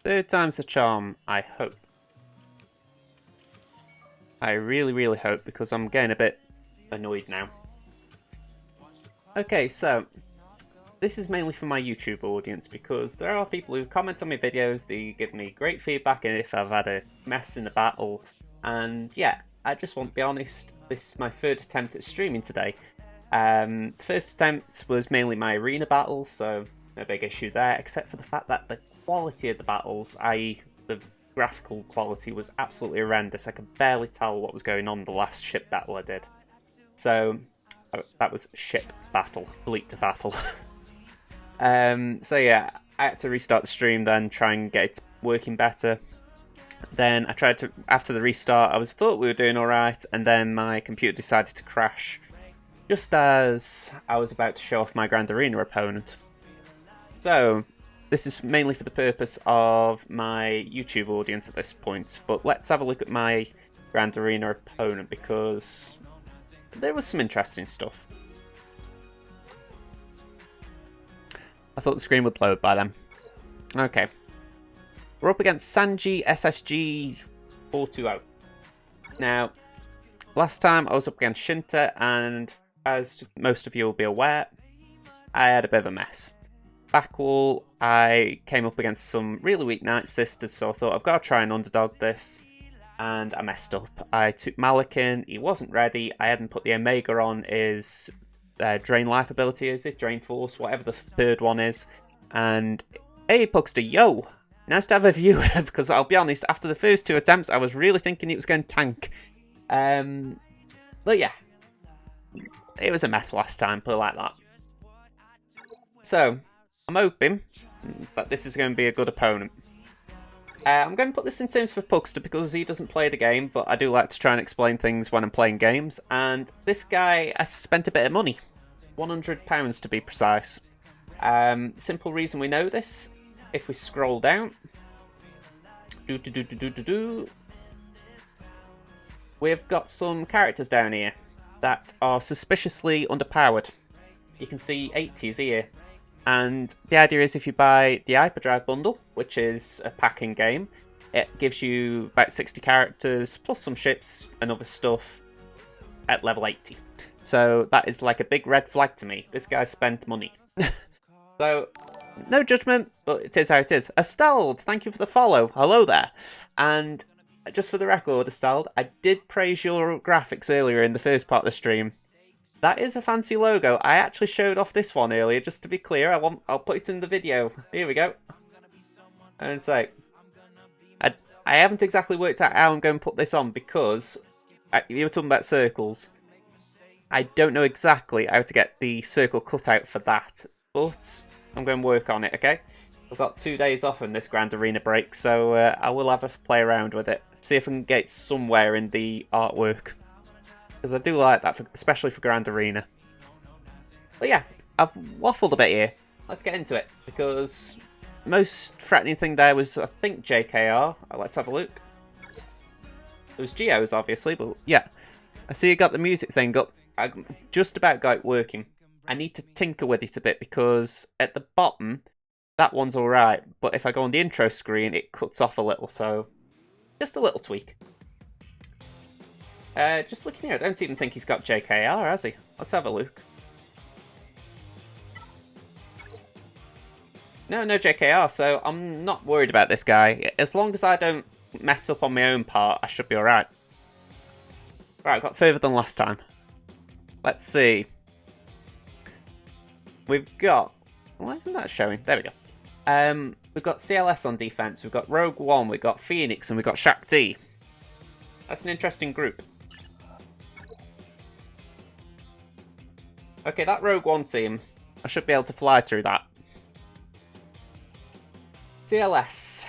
Third time's the charm, I hope. I really, really hope, because I'm getting a bit annoyed now. Okay, so this is mainly for my YouTube audience, because there are people who comment on my videos, they give me great feedback if I've had a mess in the battle, and yeah, I just want to be honest, this is my third attempt at streaming today. The first attempt was mainly my arena battles, so no big issue there, except for the fact that the quality of the battles, i.e. the graphical quality, was absolutely horrendous. I could barely tell what was going on the last ship battle I did. So that was ship battle, fleet battle. So yeah, I had to restart the stream then, try and get it working better. Then I tried to, after the restart, I thought we were doing alright, and then my computer decided to crash just as I was about to show off my Grand Arena opponent. So this is mainly for the purpose of my YouTube audience at this point, but let's have a look at my Grand Arena opponent, because there was some interesting stuff. I thought the screen would load by then. Okay. We're up against Sanji SSG 420. Now, last time I was up against Shinta, and as most of you will be aware, I had a bit of a mess. Backwall, I came up against some really weak Night Sisters, so I thought I've got to try and underdog this, and I messed up. I took Malakin, he wasn't ready, I hadn't put the Omega on his Drain Life ability, is it? Drain Force, whatever the third one is, and hey Pugster, yo! Nice to have a viewer, because I'll be honest, after the first two attempts, I was really thinking it was going to tank. But yeah, it was a mess last time, put it like that. So, I'm hoping that this is going to be a good opponent. I'm going to put this in terms for Pugster because he doesn't play the game, but I do like to try and explain things when I'm playing games. And this guy, I spent a bit of money. £100 to be precise. Simple reason we know this, if we scroll down, we've got some characters down here that are suspiciously underpowered. You can see 80s here. And the idea is if you buy the Hyperdrive bundle, which is a pack-in game, it gives you about 60 characters, plus some ships and other stuff at level 80. So that is like a big red flag to me. This guy spent money. So, no judgment, but it is how it is. Estald, thank you for the follow. Hello there. And just for the record, Estald, I did praise your graphics earlier in the first part of the stream. That is a fancy logo. I actually showed off this one earlier, just to be clear. I'll put it in the video. Here we go. And so, I haven't exactly worked out how I'm going to put this on, because you were talking about circles. I don't know exactly how to get the circle cut out for that, but I'm going to work on it, okay? I've got 2 days off in this Grand Arena break, so I will have a play around with it. See if I can get somewhere in the artwork. Because I do like that, especially for Grand Arena. But yeah, I've waffled a bit here. Let's get into it. Because most threatening thing there was, I think, JKR. Let's have a look. It was Geos, obviously, but yeah. I see you got the music thing up. I just about got it working. I need to tinker with it a bit, because at the bottom, that one's alright. But if I go on the intro screen, it cuts off a little, so just a little tweak. Just looking here, I don't even think he's got JKR, has he? Let's have a look. No JKR, so I'm not worried about this guy. As long as I don't mess up on my own part, I should be alright. Right, I got further than last time. Let's see. We've got... Why isn't that showing? There we go. We've got CLS on defense, we've got Rogue One, we've got Phoenix, and we've got Shakti. That's an interesting group. Okay, that Rogue One team, I should be able to fly through that. CLS.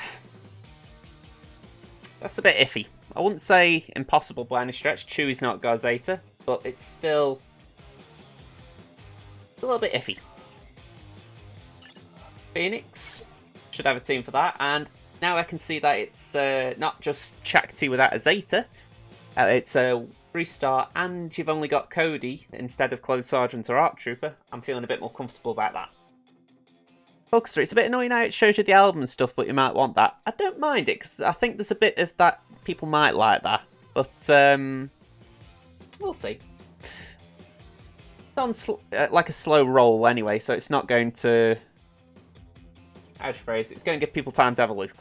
That's a bit iffy. I wouldn't say impossible by any stretch. Chewie's not Gazeta, but it's still a little bit iffy. Phoenix should have a team for that, and now I can see that it's not just Shakti without a Zeta. It's a 3-star, and you've only got Cody instead of Clone Sergeant or Arc Trooper. I'm feeling a bit more comfortable about that. Bugster, it's a bit annoying how it shows you the album and stuff, but you might want that. I don't mind it, because I think there's a bit of that, people might like that. But, we'll see. It's on like a slow roll anyway, so it's not going to... How'd you phrase it? It's going to give people time to have a look.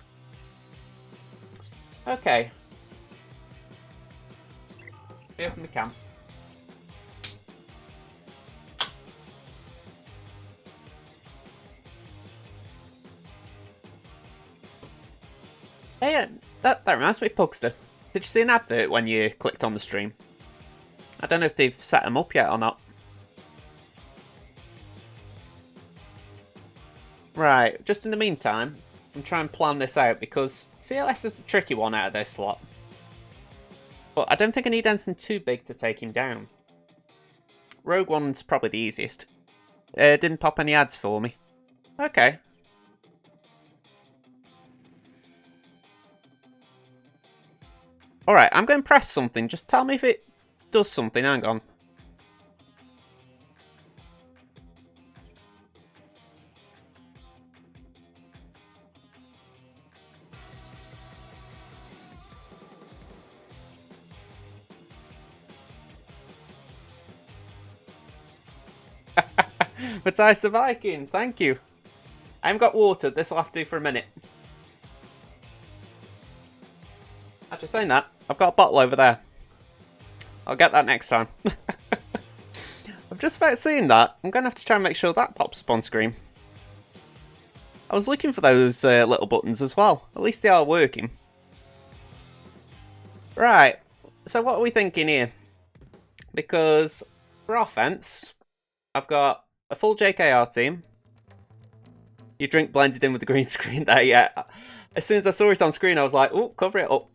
Okay. Open the cam. Hey, that reminds me of Pugster. Did you see an advert when you clicked on the stream? I don't know if they've set them up yet or not. Right, just in the meantime, I'm trying to plan this out because CLS is the tricky one out of this lot. But I don't think I need anything too big to take him down. Rogue One's probably the easiest. Didn't pop any ads for me. Okay. Alright, I'm going to press something. Just tell me if it does something. Hang on. Matthijs the Viking, thank you. I haven't got water. This will have to do for a minute. After saying that, I've got a bottle over there. I'll get that next time. I'm just about seeing that. I'm going to have to try and make sure that pops up on screen. I was looking for those little buttons as well. At least they are working. Right. So what are we thinking here? Because for offense, I've got a full JKR team. Your drink blended in with the green screen there, yeah. As soon as I saw it on screen, I was like, oh, cover it up.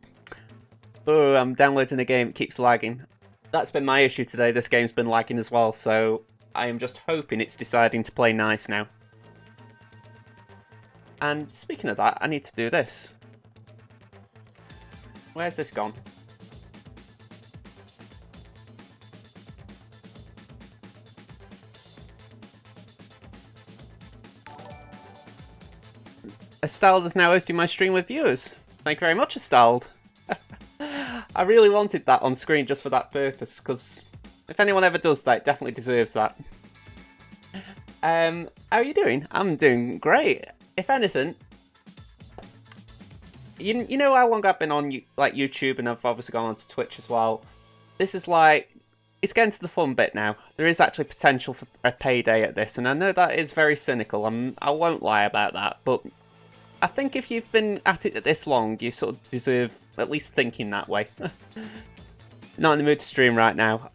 Oh, I'm downloading the game, it keeps lagging. That's been my issue today, this game's been lagging as well, so I am just hoping it's deciding to play nice now. And speaking of that, I need to do this. Where's this gone? Estald is now hosting my stream with viewers. Thank you very much, Estald. I really wanted that on screen just for that purpose, because if anyone ever does that, it definitely deserves that. How are you doing? I'm doing great. If anything, you know how long I've been on like YouTube, and I've obviously gone on to Twitch as well. This is like, it's getting to the fun bit now. There is actually potential for a payday at this, and I know that is very cynical. I won't lie about that, but I think if you've been at it this long, you sort of deserve at least thinking that way. Not in the mood to stream right now.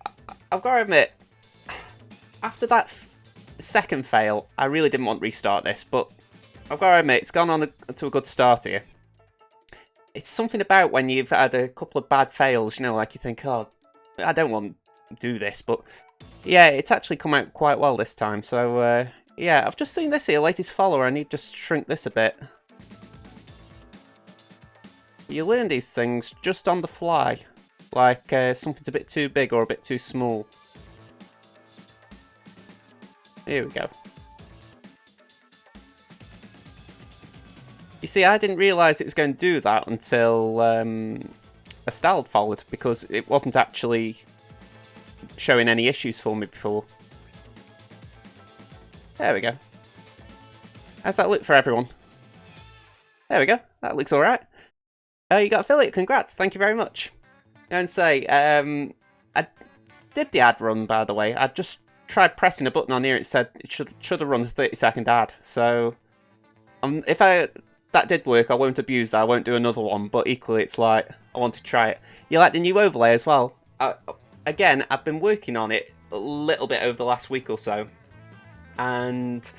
I've got to admit, after that second fail, I really didn't want to restart this, but I've got to admit, it's gone on to a good start here. It's something about when you've had a couple of bad fails, you know, like you think, oh, I don't want to do this, but yeah, it's actually come out quite well this time. So yeah, I've just seen this here, latest follower. I need to just shrink this a bit. You learn these things just on the fly, like something's a bit too big or a bit too small. Here we go. You see, I didn't realise it was going to do that until Estald followed, because it wasn't actually showing any issues for me before. There we go. How's that look for everyone? There we go. That looks alright. You got affiliate, congrats, thank you very much. And say, I did the ad run, by the way. I just tried pressing a button on here, it said it should have run a 30-second ad. So, if that did work, I won't abuse that, I won't do another one, but equally it's like, I want to try it. You like the new overlay as well? Again, I've been working on it a little bit over the last week or so, and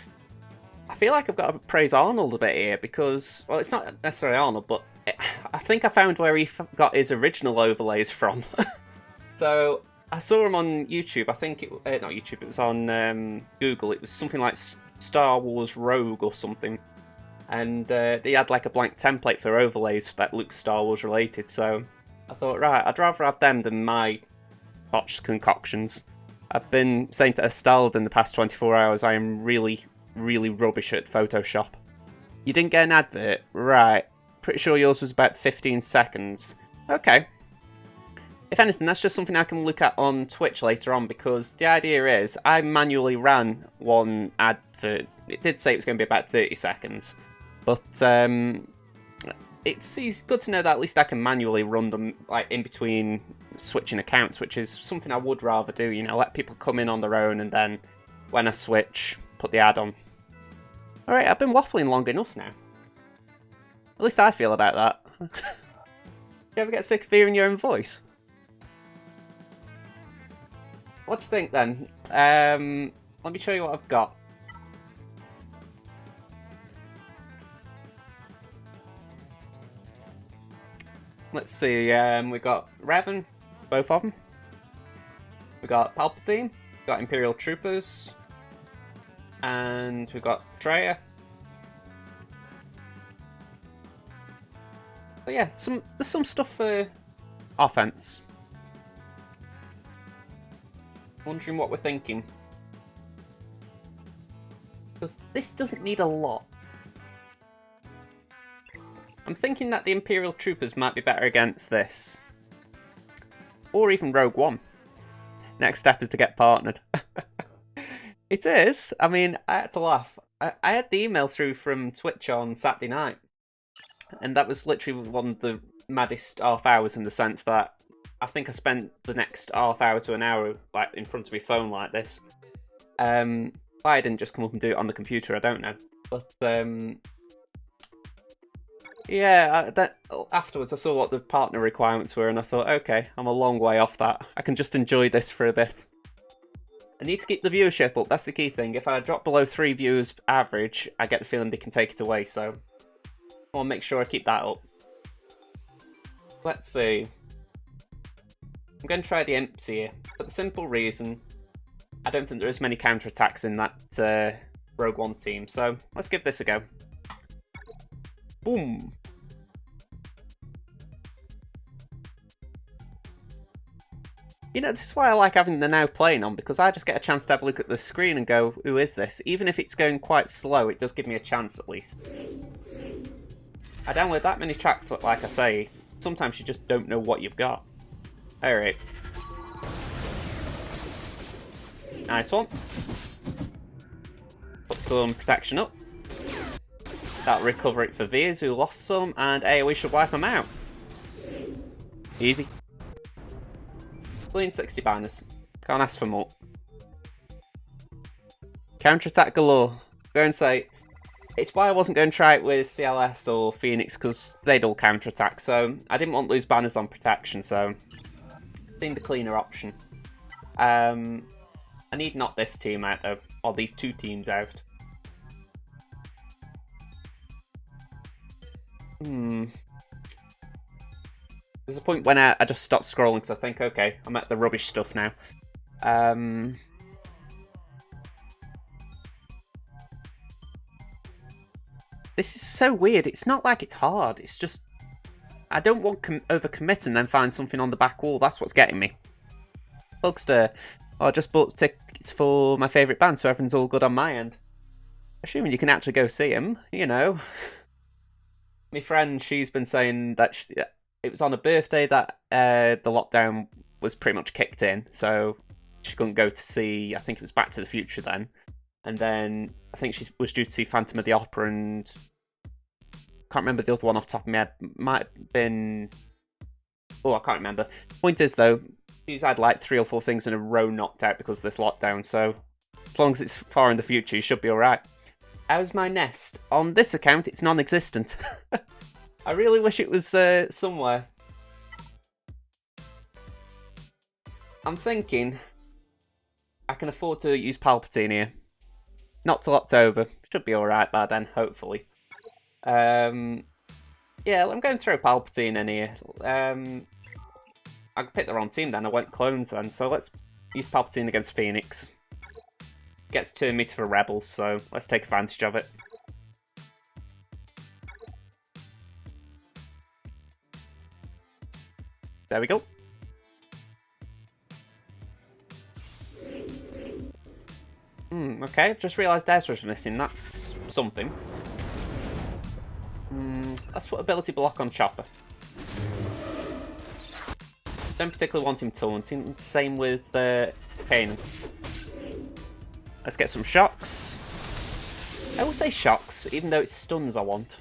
I feel like I've got to praise Arnold a bit here, because, well, it's not necessarily Arnold, but I think I found where he got his original overlays from. So, I saw him on YouTube, I think it, not YouTube, it was on Google, it was something like Star Wars Rogue or something. And they had like a blank template for overlays that looked Star Wars related, so I thought, right, I'd rather have them than my botched concoctions. I've been saying to Estald in the past 24 hours, I am really really rubbish at Photoshop. You didn't get an advert? Right. Pretty sure yours was about 15 seconds. Okay. If anything, that's just something I can look at on Twitch later on, because the idea is I manually ran one advert. It did say it was going to be about 30 seconds, but it's good to know that at least I can manually run them like in between switching accounts, which is something I would rather do. You know, let people come in on their own, and then when I switch, put the ad on. All right, I've been waffling long enough now. At least I feel about that. You ever get sick of hearing your own voice? What do you think then? Let me show you what I've got. Let's see, we've got Revan, both of them. We've got Palpatine, we've got Imperial Troopers, and we've got Traya. But yeah, there's some stuff for offense. Wondering what we're thinking. Because this doesn't need a lot. I'm thinking that the Imperial Troopers might be better against this. Or even Rogue One. Next step is to get partnered. It is. I mean, I had to laugh. I had the email through from Twitch on Saturday night. And that was literally one of the maddest half hours, in the sense that I think I spent the next half hour to an hour like in front of my phone like this. Why I didn't just come up and do it on the computer, I don't know. But yeah, afterwards I saw what the partner requirements were, and I thought, okay, I'm a long way off that. I can just enjoy this for a bit. I need to keep the viewership up, that's the key thing. If I drop below 3 views average, I get the feeling they can take it away, so I'll make sure I keep that up. Let's see. I'm going to try the Imps here, for the simple reason I don't think there is many counterattacks in that Rogue One team, so let's give this a go. Boom! You know, this is why I like having the Now Playing on, because I just get a chance to have a look at the screen and go, who is this? Even if it's going quite slow, it does give me a chance at least. I download that many tracks, like I say, sometimes you just don't know what you've got. Alright. Nice one. Put some protection up. That'll recover it for Veers, who lost some, and AoE should wipe them out. Easy. Clean 60 banners. Can't ask for more. Counterattack galore. Go and say, it's why I wasn't going to try it with CLS or Phoenix, because they'd all counterattack, so I didn't want to lose banners on protection, so I think the cleaner option. I need not this team out though, or these two teams out. There's a point when I just stop scrolling because I think, okay, I'm at the rubbish stuff now. This is so weird. It's not like it's hard. It's just I don't want overcommit and then find something on the back wall. That's what's getting me. Bugster. Oh, I just bought tickets for my favourite band, so everything's all good on my end. Assuming you can actually go see him, you know. My friend, she's been saying that it was on her birthday that the lockdown was pretty much kicked in, so she couldn't go to see, I think it was Back to the Future then. And then I think she was due to see Phantom of the Opera, and can't remember the other one off the top of my head. Might have been... Oh, I can't remember. Point is, though, she's had like 3 or 4 things in a row knocked out because of this lockdown, so as long as it's far in the future, you should be alright. How's my nest? On this account, it's non-existent. I really wish it was somewhere. I'm thinking I can afford to use Palpatine here. Not till October. Should be alright by then, hopefully. Yeah, I'm going to throw Palpatine in here. I picked the wrong team then. I went clones then. So let's use Palpatine against Phoenix. Gets turned me to the Rebels, so let's take advantage of it. There we go. Okay, I've just realised Ezra's missing. That's something. Let's put ability block on Chopper. Don't particularly want him taunting. Same with Kanan. Let's get some shocks. I will say shocks, even though it's stuns I want.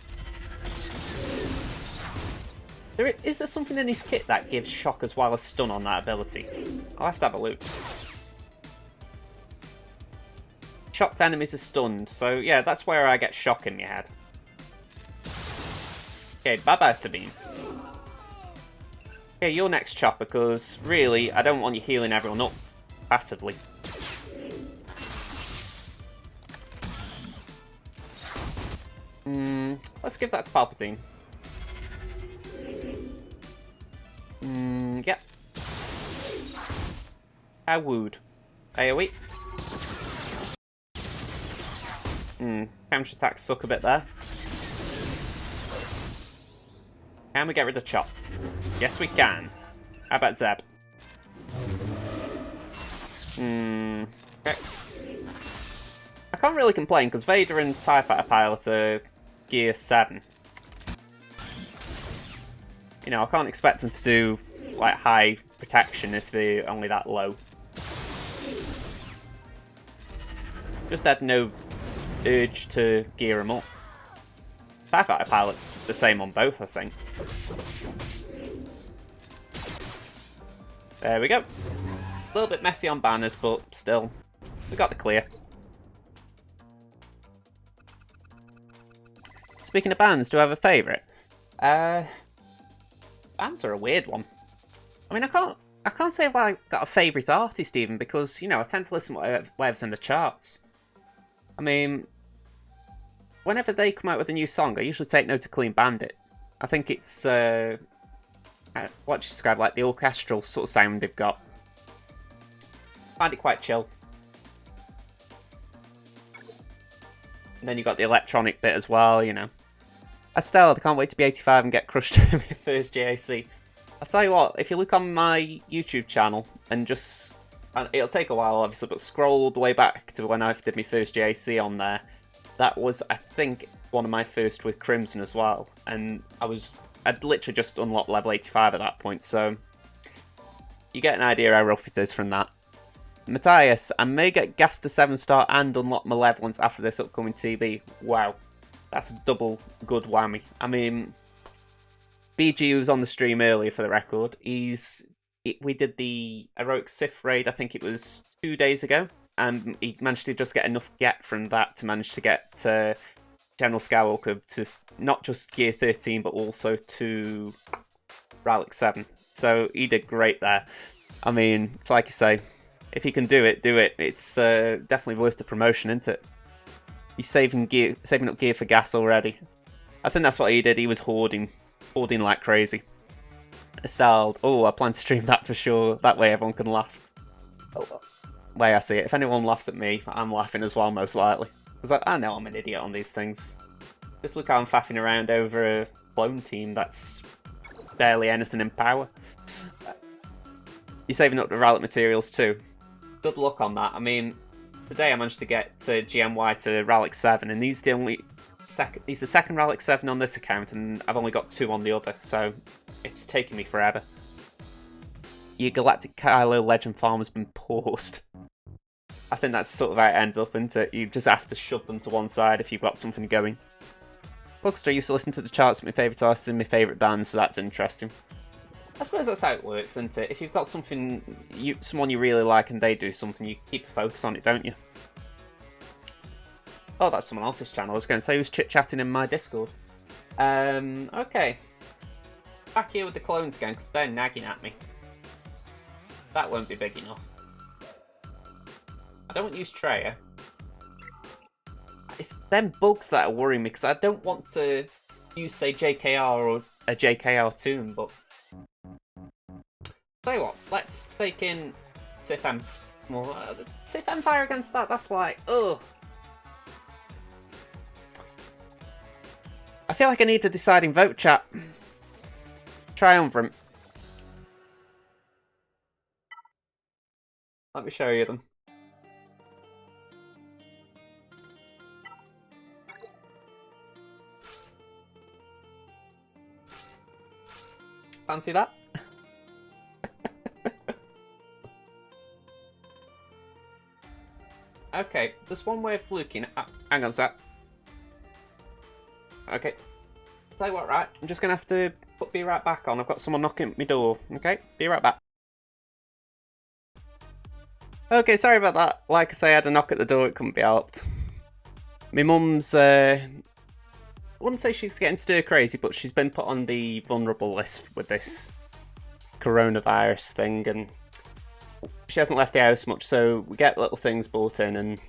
Is there something in his kit that gives shock as well as stun on that ability? I'll have to have a look. Shocked enemies are stunned, so yeah, that's where I get shock in my head. Okay, bye-bye Sabine. Okay, you're next, Chopper, because really, I don't want you healing everyone up passively. Let's give that to Palpatine. Yep. How wooed. AoE. Counter attacks suck a bit there. Can we get rid of Chop? Yes, we can. How about Zeb? Okay. I can't really complain because Vader and TIE Fighter Pilot are Gear 7. You know, I can't expect them to do like high protection if they're only that low. Just had no urge to gear them up. TIE Fighter Pilot's the same on both, I think. There we go. A little bit messy on banners, but still, we got the clear. Speaking of bands, do I have a favourite? Bands are a weird one. I mean, I can't say if I got a favourite artist even, because, you know, I tend to listen to whatever's in the charts. I mean, whenever they come out with a new song, I usually take note of Clean Bandit. I think it's, what do you describe, like the orchestral sort of sound they've got. I find it quite chill. And then you've got the electronic bit as well, you know. Estelle, I can't wait to be 85 and get crushed in my first GAC. I'll tell you what, if you look on my YouTube channel and just... and it'll take a while, obviously, but scroll all the way back to when I did my first GAC on there. That was, I think, one of my first with Crimson as well. And I'd literally just unlocked level 85 at that point, so... you get an idea how rough it is from that. Matthias, I may get gassed to 7-star and unlock Malevolence after this upcoming TB. Wow. That's a double good whammy. I mean, BG was on the stream earlier for the record. We did the Heroic Sith raid, I think it was 2 days ago. And he managed to just get enough get from that to manage to get General Skywalker to not just Gear 13, but also to Relic 7. So he did great there. I mean, it's like you say, if you can do it, do it. It's definitely worth the promotion, isn't it? He's saving up gear for gas already. I think that's what he did. He was hoarding like crazy. Styled. Oh, I plan to stream that for sure. That way everyone can laugh. Oh, way I see it. If anyone laughs at me, I'm laughing as well, most likely. Because I know I'm an idiot on these things. Just look how I'm faffing around over a clone team that's barely anything in power. You're saving up the relic materials too. Good luck on that. I mean, today I managed to get GMY to Relic 7, and he's the second Relic 7 on this account, and I've only got 2 on the other, so it's taken me forever. Your Galactic Kylo Legend farm has been paused. I think that's sort of how it ends up, isn't it? You just have to shove them to one side if you've got something going. Bugster used to listen to the charts of my favourite artists and my favourite bands, so that's interesting. I suppose that's how it works, isn't it? If you've got something, someone you really like and they do something, you keep a focus on it, don't you? Oh, that's someone else's channel. I was going to say who's chit-chatting in my Discord. Okay. Back here with the clones again, because they're nagging at me. That won't be big enough. I don't use Treya. It's them bugs that are worrying me, because I don't want to use, say, JKR or a JKR tune, but... Tell you what, let's take in Sith Sith Empire against that, that's like, ugh. I feel like I need a deciding vote, chat. Triumvirate. Let me show you them. Fancy that? Okay, there's one way of looking at... Hang on a sec. Okay. Tell you what, right? I'm just going to have to be right back on. I've got someone knocking at my door. Okay, be right back. Okay, sorry about that. Like I say, I had a knock at the door. It couldn't be helped. My mum's... I wouldn't say she's getting stir crazy, but she's been put on the vulnerable list with this coronavirus thing, and she hasn't left the house much, so we get little things brought in, and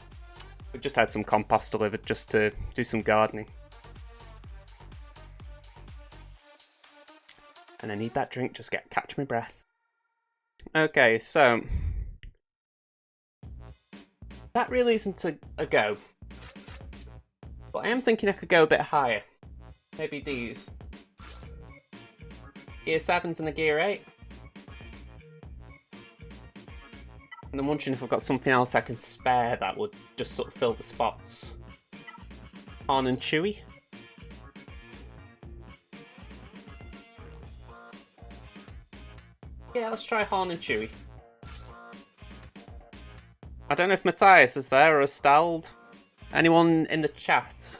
we've just had some compost delivered just to do some gardening. And I need that drink, just catch my breath. Okay, so that really isn't a go. But I am thinking I could go a bit higher. Maybe these. Gear 7s and a Gear 8. And I'm wondering if I've got something else I can spare that would just sort of fill the spots. Han and Chewie. Yeah, let's try Han and Chewie. I don't know if Matthias is there or Stalled. Anyone in the chat?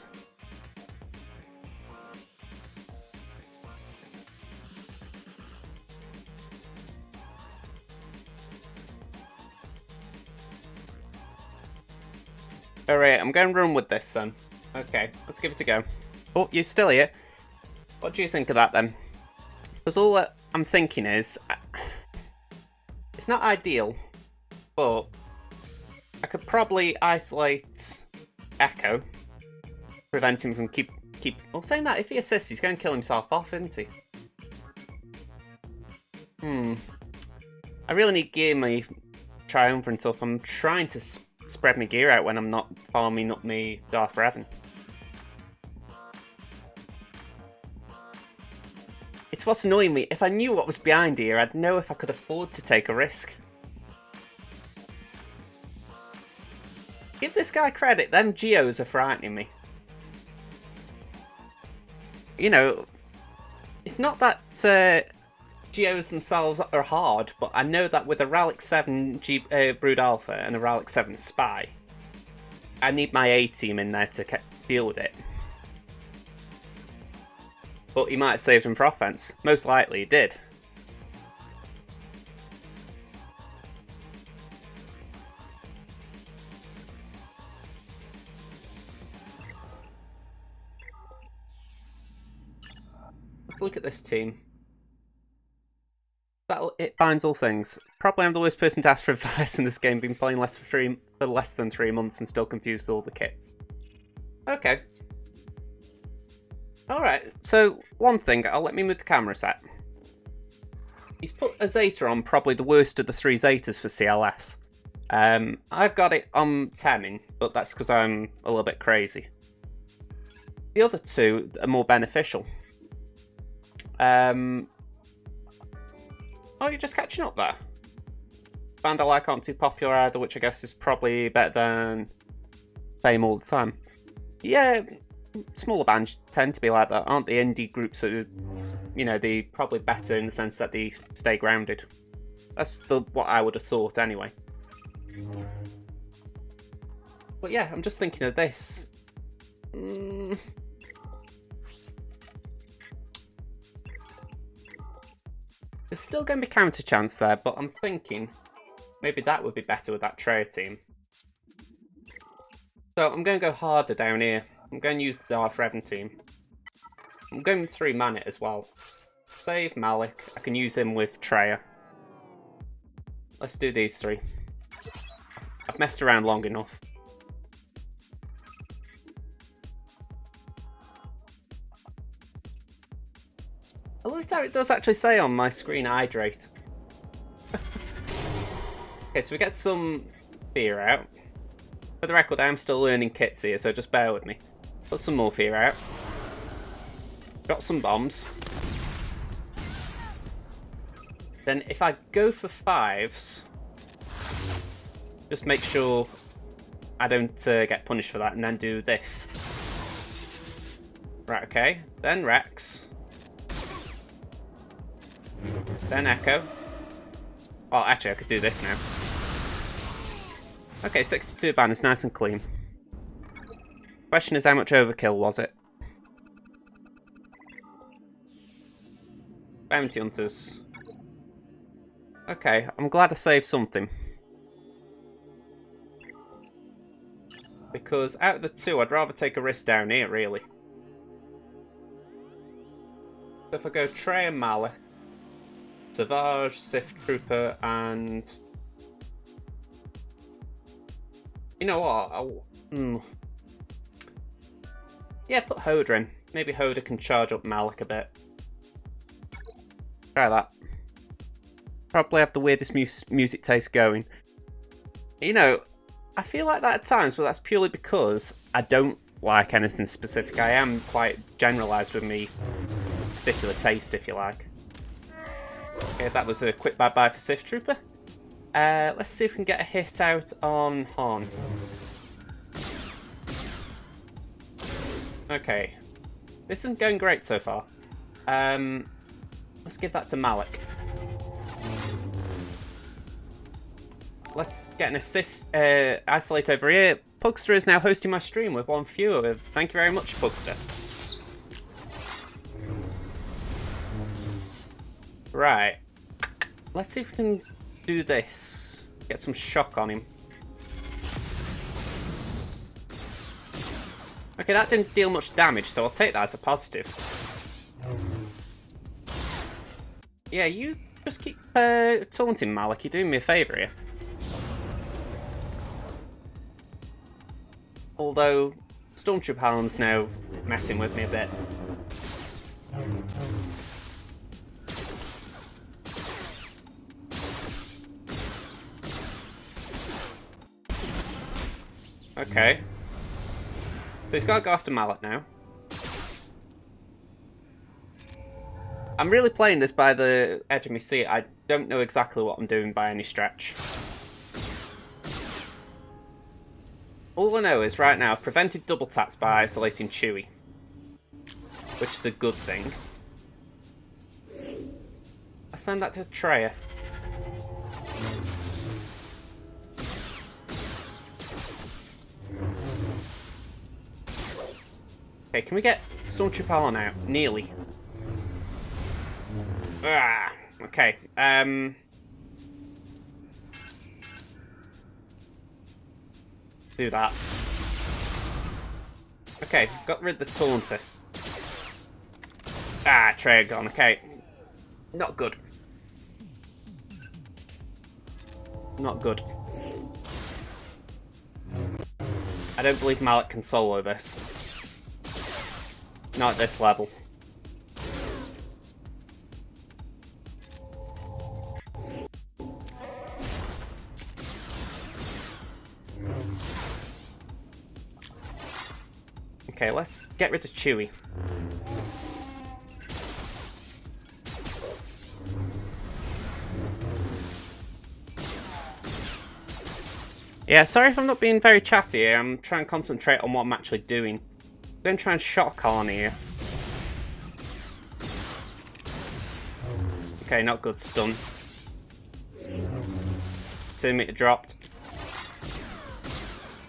Alright, I'm going to run with this then. Okay, let's give it a go. Oh, you're still here. What do you think of that then? Because all that I'm thinking is... it's not ideal, but I could probably isolate Echo, prevent him from keep. Well, saying that, if he assists, he's going to kill himself off, isn't he? I really need gear my Triumvirate up. I'm trying to spread my gear out when I'm not farming up my Darth Revan. It's what's annoying me. If I knew what was behind here, I'd know if I could afford to take a risk. Give this guy credit, them Geos are frightening me. You know, it's not that Geos themselves are hard, but I know that with a Relic 7 Brood Alpha and a Relic 7 Spy, I need my A-team in there to deal with it. But he might have saved him for offense. Most likely he did. Let's look at this team. It binds all things. Probably I'm the worst person to ask for advice in this game, been playing for less than 3 months and still confused with all the kits. Okay. Alright, so one thing, I'll let me move the camera set. He's put a Zeta on probably the worst of the 3 Zetas for CLS. I've got it on Temin, but that's because I'm a little bit crazy. The other 2 are more beneficial. Oh, you're just catching up there. Vandalike aren't too popular either, which I guess is probably better than Fame all the time. Yeah, smaller bands tend to be like that, aren't the indie groups? That, you know, they're probably better in the sense that they stay grounded. That's what I would have thought anyway. But yeah, I'm just thinking of this. There's still going to be counter chance there, but I'm thinking maybe that would be better with that Treya team. So I'm going to go harder down here. I'm going to use the Darth Revan team. I'm going with 3 mana as well. Save Malik. I can use him with Treya. Let's do these 3. I've messed around long enough. I looked how it does actually say on my screen hydrate. Okay, so we get some fear out. For the record, I am still learning kits here, so just bear with me. Put some more fear out. Got some bombs. Then if I go for 5s, just make sure I don't get punished for that, and then do this. Right, okay. Then Rex. Then Echo. Well, actually, I could do this now. Okay, 62 ban is nice and clean. Question is, how much overkill was it? Bounty Hunters. Okay, I'm glad I saved something. Because out of the two, I'd rather take a risk down here, really. So if I go Trey and Malik, Savage, Sift Trooper, and... You know what? Yeah, put Hoda in. Maybe Hoda can charge up Malik a bit. Try that. Probably have the weirdest music taste going. You know, I feel like that at times, but that's purely because I don't like anything specific. I am quite generalised with me particular taste, if you like. Okay, that was a quick bye-bye for Sith Trooper. Let's see if we can get a hit out on Horn. Okay. This isn't going great so far. Let's give that to Malik. Let's get an assist, isolate over here. Pugster is now hosting my stream with one viewer. Thank you very much, Pugster. Right. Let's see if we can do this. Get some shock on him. Okay, that didn't deal much damage, so I'll take that as a positive. Yeah, you just keep taunting Malik. You're doing me a favour here. Although, Stormtrooper Hound's now messing with me a bit. Okay. So he's got to go after Malik now. I'm really playing this by the edge of my seat. I don't know exactly what I'm doing by any stretch. All I know is right now I've prevented double taps by isolating Chewie, which is a good thing. I send that to Treya. Okay, can we get Stormtrooper on out? Nearly. Ah, okay. Do that. Okay, got rid of the Taunter. Ah, Treya gone. Okay. Not good. Not good. I don't believe Malik can solo this. Not at this level. Okay, let's get rid of Chewie. Yeah, sorry if I'm not being very chatty here. I'm trying to concentrate on what I'm actually doing. I'm going to try and shock on here. Okay, not good. Stun. 2 meter dropped.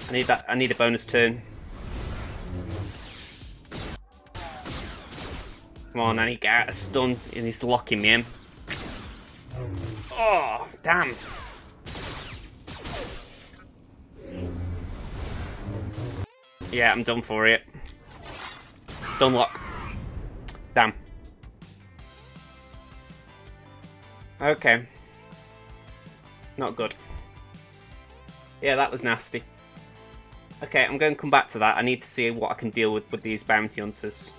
I need that. I need a bonus turn. Come on, I need to get out a stun, and he's locking me in. Oh, damn. Yeah, I'm done for it. Stun lock. Damn. Okay. Not good. Yeah, that was nasty. Okay, I'm going to come back to that. I need to see what I can deal with these bounty hunters.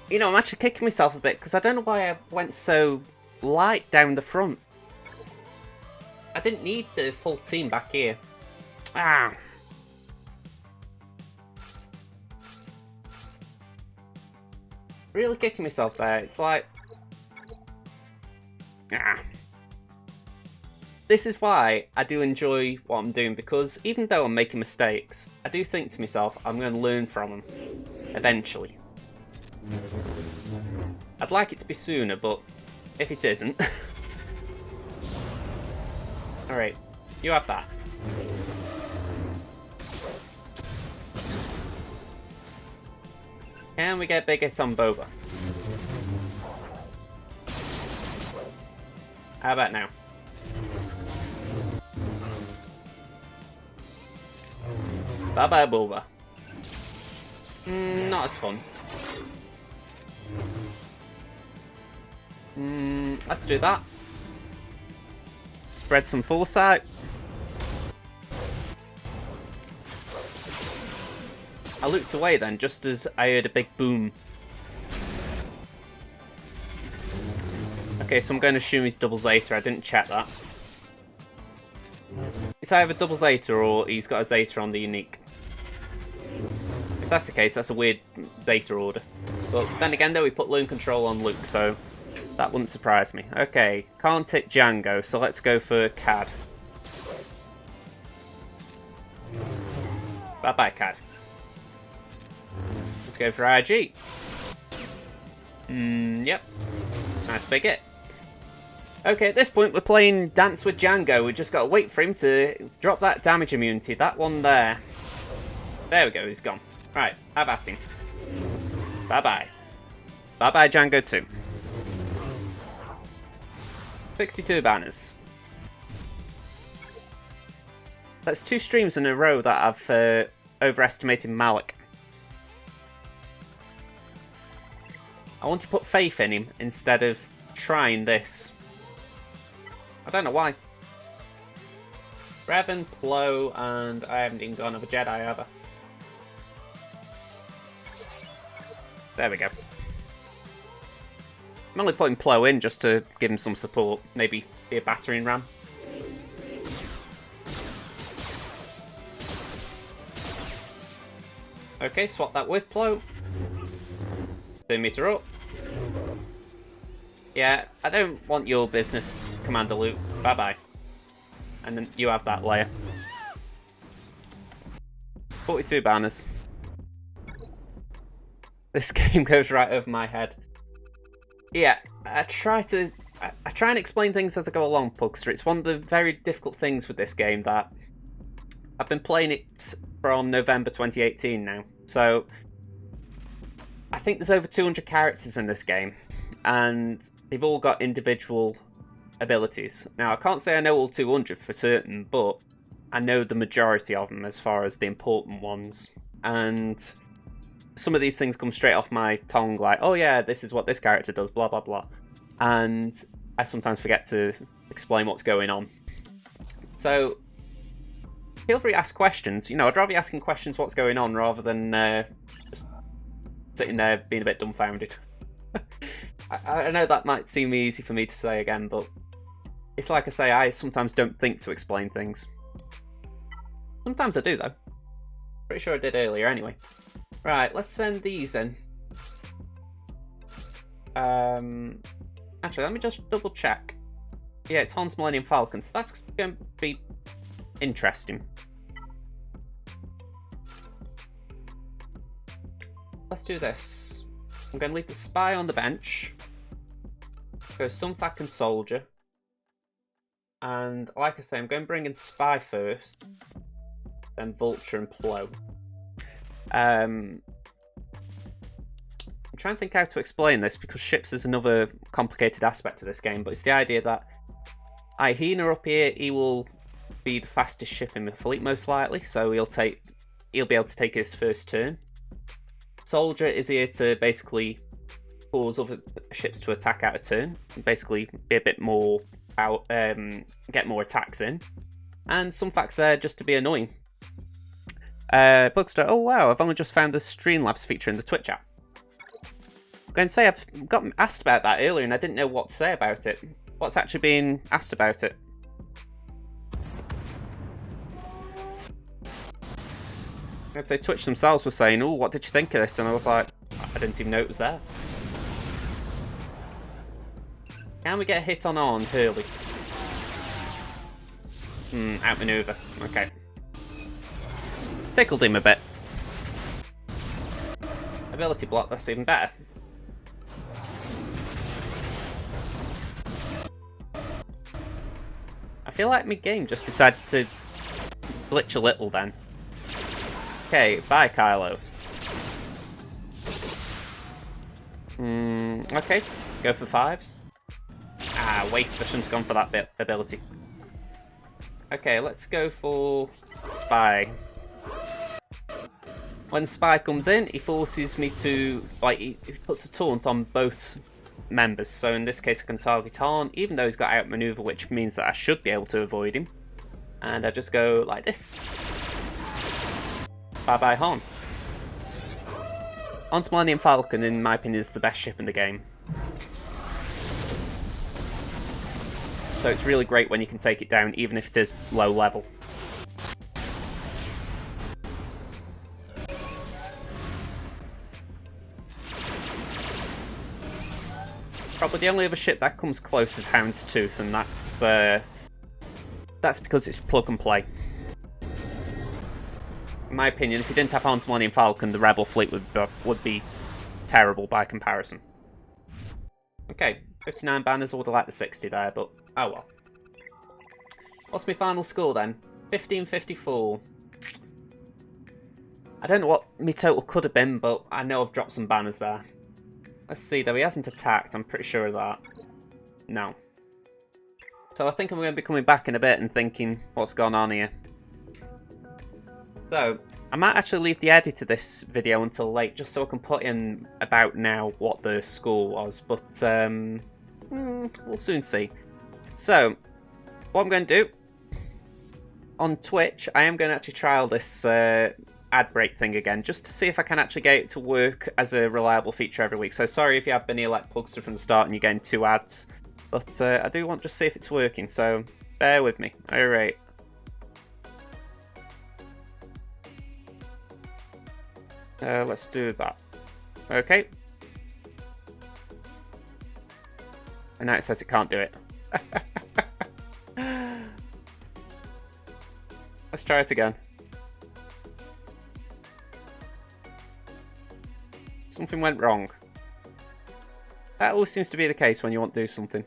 You know, I'm actually kicking myself a bit because I don't know why I went so light down the front. I didn't need the full team back here. Ah. Really kicking myself there. It's like... Ah. This is why I do enjoy what I'm doing, because even though I'm making mistakes, I do think to myself, I'm going to learn from them. Eventually. I'd like it to be sooner, but if it isn't... Alright, you have that. Can we get a big hit on Boba? How about now? Bye-bye, Boba. Not as fun. Let's do that. Spread some foresight. I looked away then, just as I heard a big boom. Okay, so I'm going to assume he's double Zeta. I didn't check that. It's either double Zeta or he's got a Zeta on the unique. If that's the case, that's a weird Zeta order. But then again, though, we put Loon Control on Luke, so that wouldn't surprise me. Okay, can't hit Django, so let's go for Cad. Bye-bye, Cad. Let's go for IG. Yep. Nice big hit. Okay, at this point we're playing Dance with Django. We just got to wait for him to drop that damage immunity. That one there. There we go, he's gone. Right, have at him. Bye-bye. Bye-bye, Django 2. 62 banners. That's 2 streams in a row that I've overestimated Malik. I want to put faith in him instead of trying this. I don't know why. Revan, Plo, and I haven't even gone over Jedi either. There we go. I'm only putting Plo in just to give him some support. Maybe be a battering ram. Okay, swap that with Plo. 2 meter up. Yeah, I don't want your business, Commander Luke. Bye-bye. And then you have that layer. 42 banners. This game goes right over my head. Yeah, I try and explain things as I go along, Pugster. It's one of the very difficult things with this game that I've been playing it from November 2018 now. So I think there's over 200 characters in this game, and they've all got individual abilities. Now, I can't say I know all 200 for certain, but I know the majority of them as far as the important ones. And some of these things come straight off my tongue, like, oh yeah, this is what this character does, blah, blah, blah. And I sometimes forget to explain what's going on. So, feel free to ask questions. You know, I'd rather be asking questions what's going on rather than just sitting there being a bit dumbfounded. I know that might seem easy for me to say again, but it's like I say, I sometimes don't think to explain things. Sometimes I do, though. Pretty sure I did earlier anyway. Right, let's send these in. Actually, let me just double check. Yeah, it's Han's Millennium Falcon, so that's going to be interesting. Let's do this. I'm going to leave the Spy on the bench. Go Sunfac and Soldier. And like I say, I'm going to bring in Spy first. Then Vulture and Plo. I'm trying to think how to explain this, because ships is another complicated aspect of this game, but it's the idea that Hyena up here, he will be the fastest ship in the fleet most likely, so he'll be able to take his first turn. Soldier is here to basically cause other ships to attack out of turn, and basically be a bit more out, get more attacks in. And Sunfac's there just to be annoying. Bugster, oh wow, I've only just found the Streamlabs feature in the Twitch app. I'm going to say I've got asked about that earlier and I didn't know what to say about it. What's actually being asked about it? I'd say Twitch themselves were saying, oh, what did you think of this? And I was like, I didn't even know it was there. Can we get a hit on Hurley? Outmaneuver. Okay. Tickled him a bit. Ability block, that's even better. feel like my game just decided to glitch a little then. Okay, bye Kylo. Okay, go for 5s. Ah, waste, I shouldn't have gone for that bit ability. Okay, let's go for Spy. When Spy comes in, he forces me to, like, he puts a taunt on both members. So in this case I can target Han, even though he's got outmaneuver, which means that I should be able to avoid him. And I just go like this. Bye bye Han. Han's Millennium Falcon, in my opinion, is the best ship in the game. So it's really great when you can take it down, even if it is low level. Probably the only other ship that comes close is Houndstooth, and that's because it's plug and play. In my opinion, if you didn't have Han's Millennium Falcon, the Rebel fleet would be terrible by comparison. Okay, 59 banners, I would have liked the 60 there, but oh well. What's my final score then? 1554. I don't know what my total could have been, but I know I've dropped some banners there. Let's see, though, he hasn't attacked, I'm pretty sure of that. No. So I think I'm going to be coming back in a bit and thinking, what's gone on here? So, I might actually leave the edit of this video until late, just so I can put in about now what the score was, but we'll soon see. So, what I'm going to do, on Twitch, I am going to actually trial this ad break thing again, just to see if I can actually get it to work as a reliable feature every week. So sorry if you have been here like Pugster from the start and you're getting 2 ads, but I do want to just see if it's working, so bear with me. Alright. Let's do that. Okay. And now it says it can't do it. Let's try it again. Something went wrong. That always seems to be the case when you want to do something.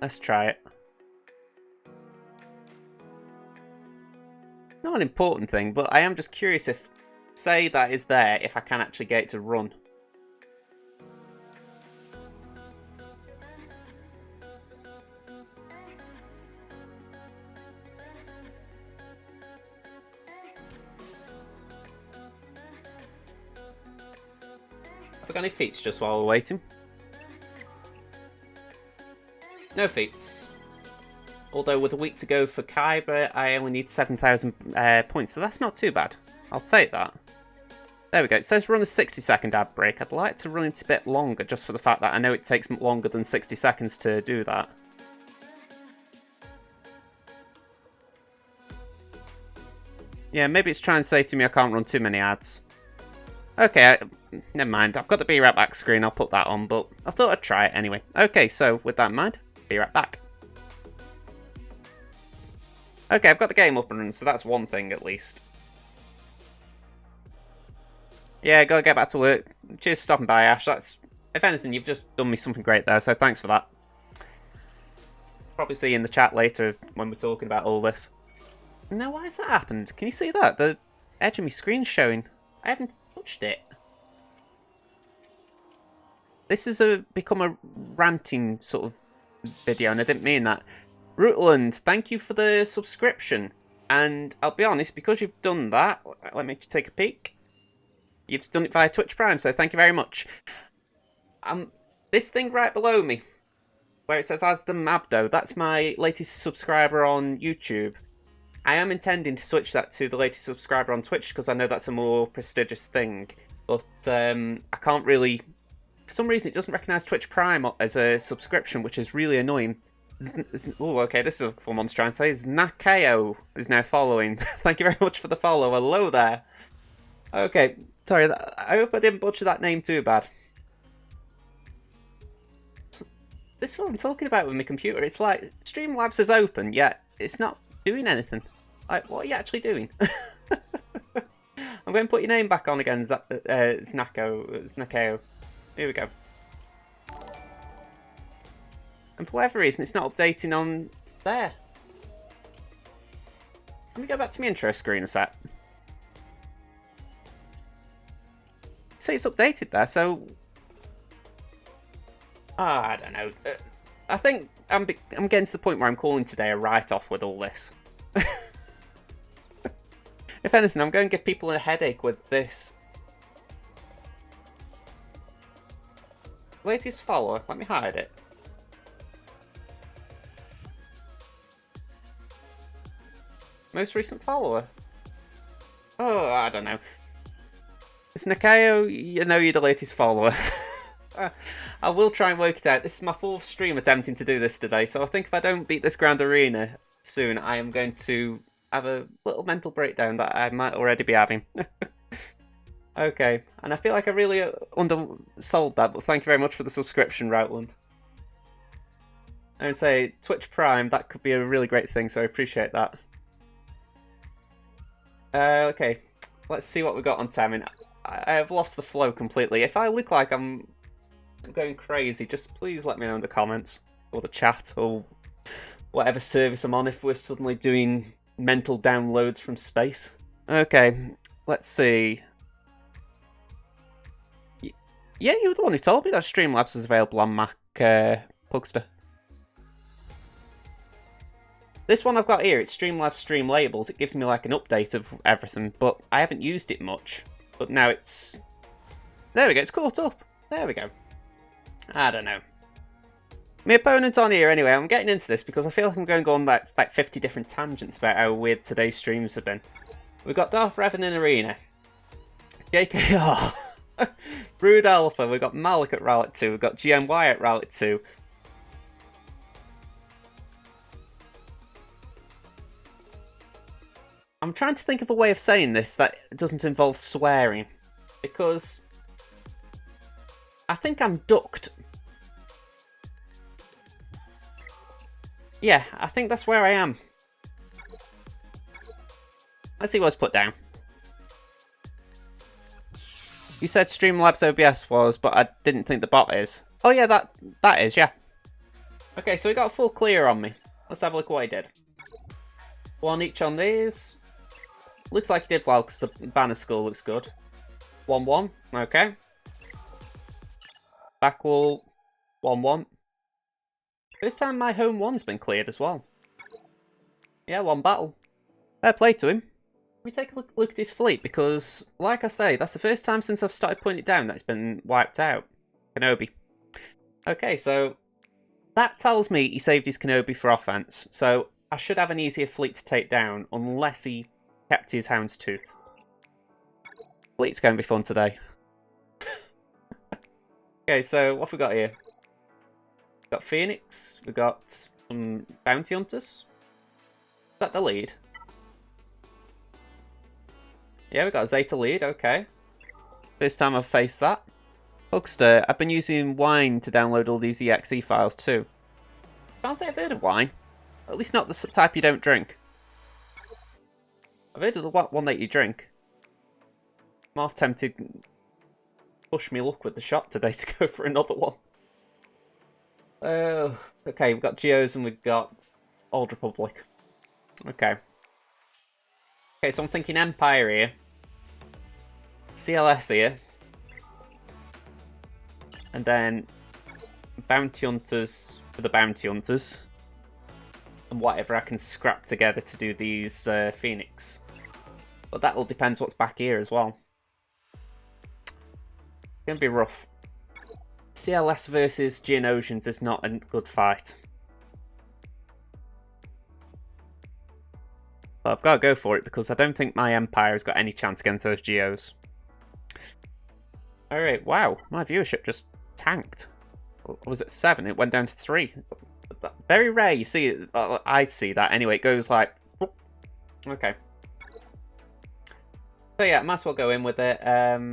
Let's try it. Not an important thing, but I am just curious if, say that is there, if I can actually get it to run. Have I got any feats just while we're waiting? No feats. Although with a week to go for Kyber, I only need 7,000 points, so that's not too bad. I'll take that. There we go. It says run a 60-second ad break. I'd like to run it a bit longer, just for the fact that I know it takes longer than 60 seconds to do that. Yeah, maybe it's trying to say to me I can't run too many ads. Okay, never mind. I've got the Be Right Back screen. I'll put that on, but I thought I'd try it anyway. Okay, so with that in mind, be right back. Okay, I've got the game up and running, so that's one thing at least. Yeah, gotta get back to work. Cheers for stopping by, Ash. That's, if anything, you've just done me something great there, so thanks for that. Probably see you in the chat later when we're talking about all this. Now, why has that happened? Can you see that? The edge of my screen's showing. I haven't touched it. This has become a ranting sort of video, and I didn't mean that. Rutland, thank you for the subscription. And I'll be honest, because you've done that, let me take a peek. You've done it via Twitch Prime, so thank you very much. This thing right below me, where it says Asdam Abdo, that's my latest subscriber on YouTube. I am intending to switch that to the latest subscriber on Twitch, because I know that's a more prestigious thing. But I can't really... For some reason, it doesn't recognise Twitch Prime as a subscription, which is really annoying. Oh, okay, this is a fun one to try and say. Znakeo is now following. Thank you very much for the follow. Hello there. Okay, sorry, I hope I didn't butcher that name too bad. This is what I'm talking about with my computer. It's like, Streamlabs is open, yet it's not doing anything. Like, what are you actually doing? I'm going to put your name back on again, Znakeo. Here we go. And for whatever reason, it's not updating on there. Let me go back to my intro screen a sec. See, it's updated there, so... I don't know. I think I'm getting to the point where I'm calling today a write-off with all this. If anything, I'm going to give people a headache with this. Latest follower. Let me hide it. Most recent follower. Oh, I don't know. It's Nakayo, you know you're the latest follower. I will try and work it out. This is my 4th stream attempting to do this today, so I think if I don't beat this Grand Arena soon, I am going to have a little mental breakdown that I might already be having. Okay, and I feel like I really undersold that, but thank you very much for the subscription, Routland. And say, Twitch Prime, that could be a really great thing, so I appreciate that. Okay, let's see what we got on timing. I have lost the flow completely. If I look like I'm going crazy, just please let me know in the comments, or the chat, or whatever service I'm on if we're suddenly doing mental downloads from space. Okay, let's see. Yeah, you were the one who told me that Streamlabs was available on Mac, Pugster. This one I've got here, it's Streamlabs Stream Labels. It gives me like an update of everything, but I haven't used it much. But now it's... There we go, it's caught up. There we go. I don't know. My opponent on here, anyway, I'm getting into this because I feel like I'm going to go on like 50 different tangents about how weird today's streams have been. We've got Darth Revan in Arena. JKR. Brood Alpha. We've got Malik at Rowlet 2. We've got GMY at Rowlet 2. I'm trying to think of a way of saying this that doesn't involve swearing. Because I think I'm ducked. Yeah, I think that's where I am. Let's see what's put down. You said Streamlabs OBS was, but I didn't think the bot is. Oh yeah, that is, yeah. Okay, so we got a full clear on me. Let's have a look at what he did. 1 each on these. Looks like he did well because the banner skull looks good. 1-1, okay. Back wall, 1-1. First time my home one's been cleared as well. Yeah, 1 battle. Fair play to him. Let me take a look at his fleet because, like I say, that's the first time since I've started putting it down that it's been wiped out. Kenobi. Okay, so that tells me he saved his Kenobi for offense. So I should have an easier fleet to take down unless he kept his Houndstooth. Fleet's going to be fun today. Okay, so what have we got here? We've got Phoenix. We've got some Bounty Hunters. Is that the lead? Yeah, we got a Zeta lead, okay. First time I've faced that. Huckster, I've been using Wine to download all these exe files too. Can't say I've heard of Wine. At least not the type you don't drink. I've heard of the one that you drink. I'm half tempted to push me luck with the shop today to go for another one. Oh, okay, we've got Geos and we've got Old Republic. Okay. Okay, so I'm thinking Empire here. CLS here. And then Bounty Hunters for the Bounty Hunters. And whatever I can scrap together to do these Phoenix. But that all depends what's back here as well. It's going to be rough. CLS versus Geonosians is not a good fight. But I've got to go for it because I don't think my Empire has got any chance against those Geos. Alright, wow, my viewership just tanked. I was at 7, it went down to 3. It's very rare you see it. I see that anyway, it goes like... Okay. So yeah, might as well go in with it. I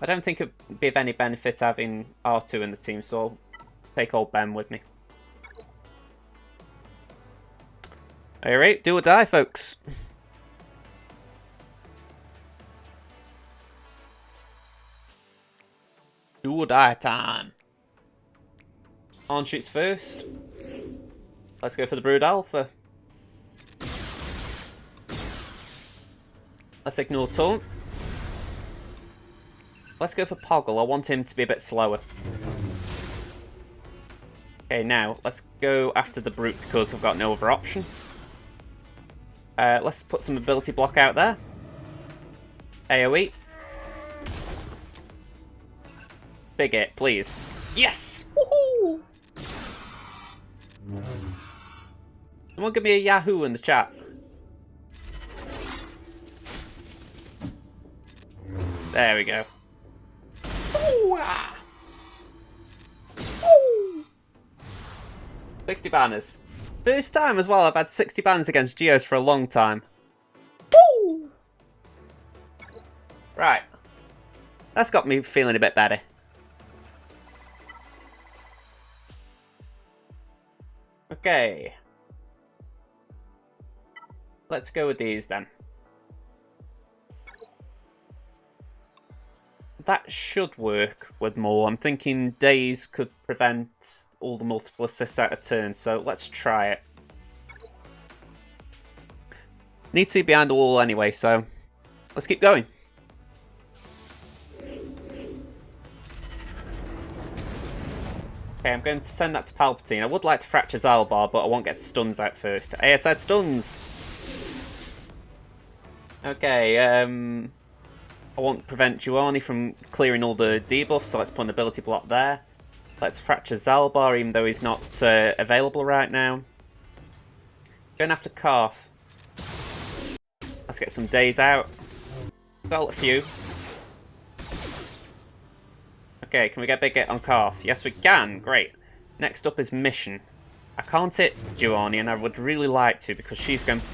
don't think it'd be of any benefit having R2 in the team, so I'll take old Ben with me. Alright, do or die, folks. Do or die time. On shoots first. Let's go for the Brood Alpha. Let's ignore Taunt. Let's go for Poggle. I want him to be a bit slower. Okay, now let's go after the Brute because I've got no other option. Let's put some ability block out there. AoE. Big hit, please. Yes! Woohoo! Someone give me a Yahoo in the chat. There we go. Ooh, ah. Ooh. 60 banners. First time as well I've had 60 banners against Geos for a long time. Woo! Right. That's got me feeling a bit better. Okay. Let's go with these then. That should work with more. I'm thinking Daze could prevent all the multiple assists out of turn, so let's try it. Needs to be behind the wall anyway, so let's keep going. Okay, I'm going to send that to Palpatine. I would like to fracture Zalbar, but I won't get stuns out first. Hey, I said stuns! Okay, I want to prevent Juani from clearing all the debuffs, so let's put an ability block there. Let's fracture Zalbar, even though he's not available right now. Going after Karth. Let's get some days out. Felt a few. Okay, can we get a big hit on Karth? Yes, we can. Great. Next up is Mission. I can't hit Juani, and I would really like to, because she's going to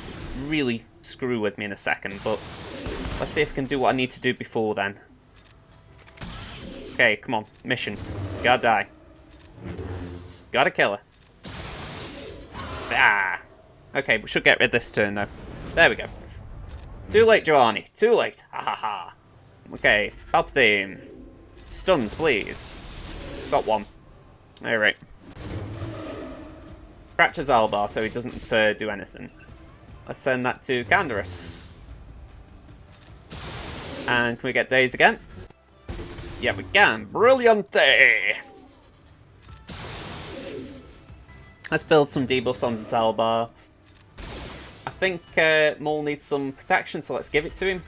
really screw with me in a second, but let's see if I can do what I need to do before then. Okay, come on. Mission. Gotta die. Gotta kill her. Ah! Okay, we should get rid of this turn, though. There we go. Too late, Juani. Too late. Ha ha ha. Okay, Palpatine. Stuns, please. Got one. Alright. Fracture Zalbar so he doesn't do anything. Let's send that to Canderous. And can we get Daze again? Yeah, we can. Brilliante! Let's build some debuffs on Zalbar. I think Maul needs some protection, so let's give it to him.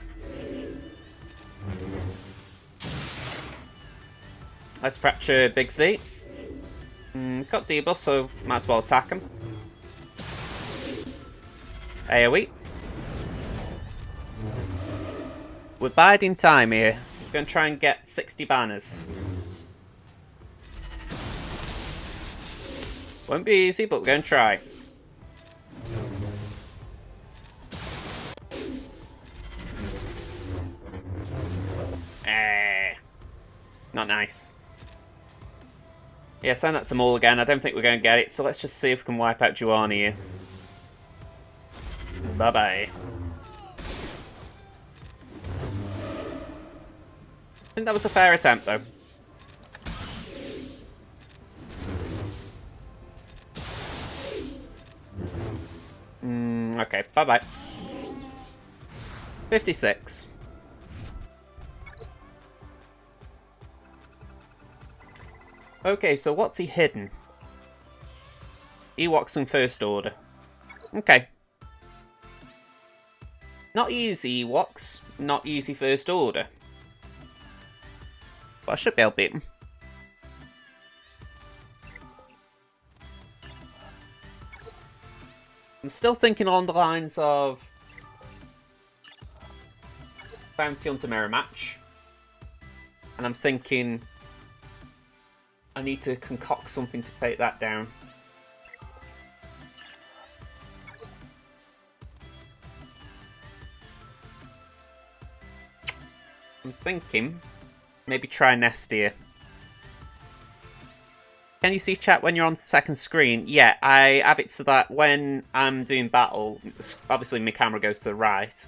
Let's fracture Big Z. Got debuff, so might as well attack him. AoE. We're biding time here. We're going to try and get 60 banners. Won't be easy, but we're going to try. Not nice. Yeah, send that to Maul again. I don't think we're going to get it, so let's just see if we can wipe out Juani here. Bye-bye. I think that was a fair attempt, though. Okay, bye-bye. 56. Okay, so what's he hidden? Ewoks and First Order. Okay. Not easy Ewoks, not easy First Order. But I should be able to beat them. I'm still thinking along the lines of Bounty Hunter Mirror Match. And I'm thinking I need to concoct something to take that down. I'm thinking maybe try Nestia. Can you see chat when you're on the second screen? Yeah, I have it so that when I'm doing battle, obviously my camera goes to the right,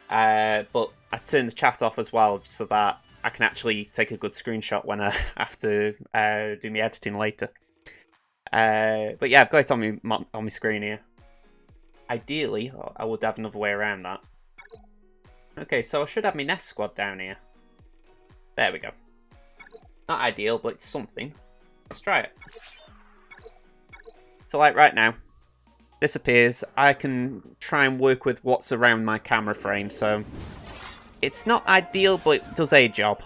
but I turn the chat off as well so that I can actually take a good screenshot when I have to do my editing later. But yeah, I've got it on my screen here. Ideally, I would have another way around that. Okay, so I should have my Nest squad down here. There we go. Not ideal, but it's something. Let's try it. So like right now, this appears. I can try and work with what's around my camera frame, so it's not ideal, but it does a job.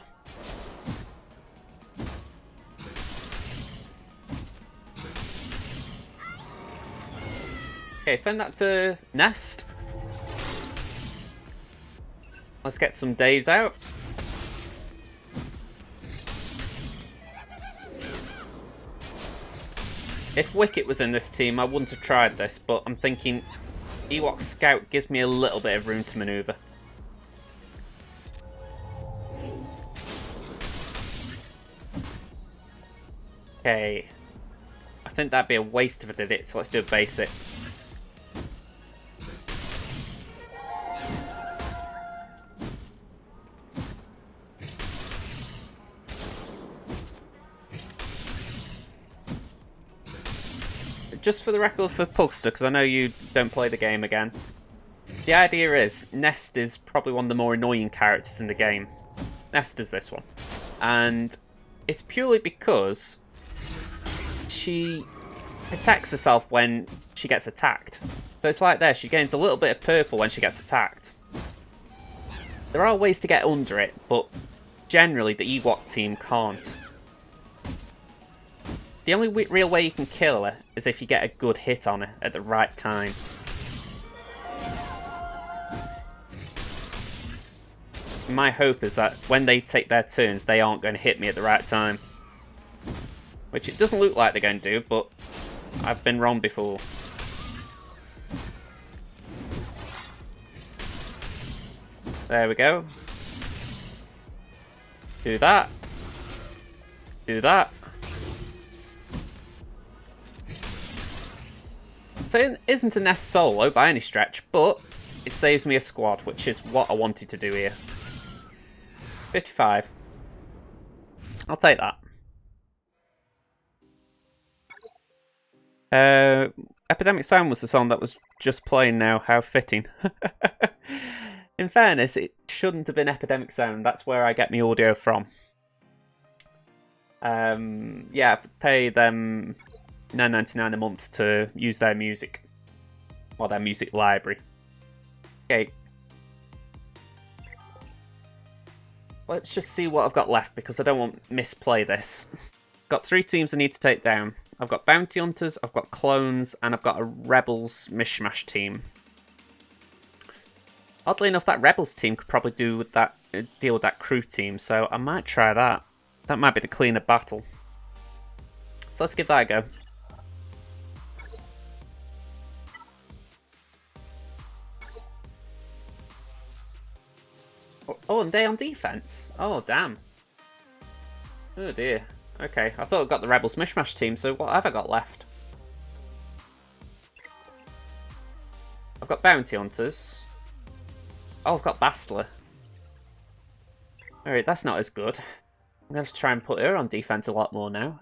Okay, send that to Nest. Let's get some days out. If Wicket was in this team, I wouldn't have tried this, but I'm thinking Ewok Scout gives me a little bit of room to maneuver. Okay. I think that'd be a waste if I did it, so let's do a basic. Just for the record for Pugster, because I know you don't play the game again. The idea is, Nest is probably one of the more annoying characters in the game. Nest is this one. And it's purely because she protects herself when she gets attacked. So it's like there, she gains a little bit of purple when she gets attacked. There are ways to get under it, but generally the Ewok team can't. The only real way you can kill her is if you get a good hit on her at the right time. My hope is that when they take their turns, they aren't going to hit me at the right time. Which it doesn't look like they're going to do, but I've been wrong before. There we go. Do that. Do that. So it isn't a Nest solo by any stretch, but it saves me a squad, which is what I wanted to do here. 55. I'll take that. Epidemic Sound was the song that was just playing now. How fitting. In fairness, it shouldn't have been Epidemic Sound. That's where I get my audio from. Yeah, pay them $9.99 a month to use their music. Or their music library. Okay. Let's just see what I've got left, because I don't want to misplay this. Got 3 teams I need to take down. I've got Bounty Hunters, I've got Clones, and I've got a Rebels mishmash team. Oddly enough, that Rebels team could probably deal with that crew team, so I might try that. That might be the cleaner battle. So let's give that a go. Oh, and they on defense. Oh, damn. Oh, dear. Okay, I thought I got the Rebels mishmash team, so what have I got left? I've got Bounty Hunters. Oh, I've got Bastler. Alright, that's not as good. I'm going to have to try and put her on defense a lot more now.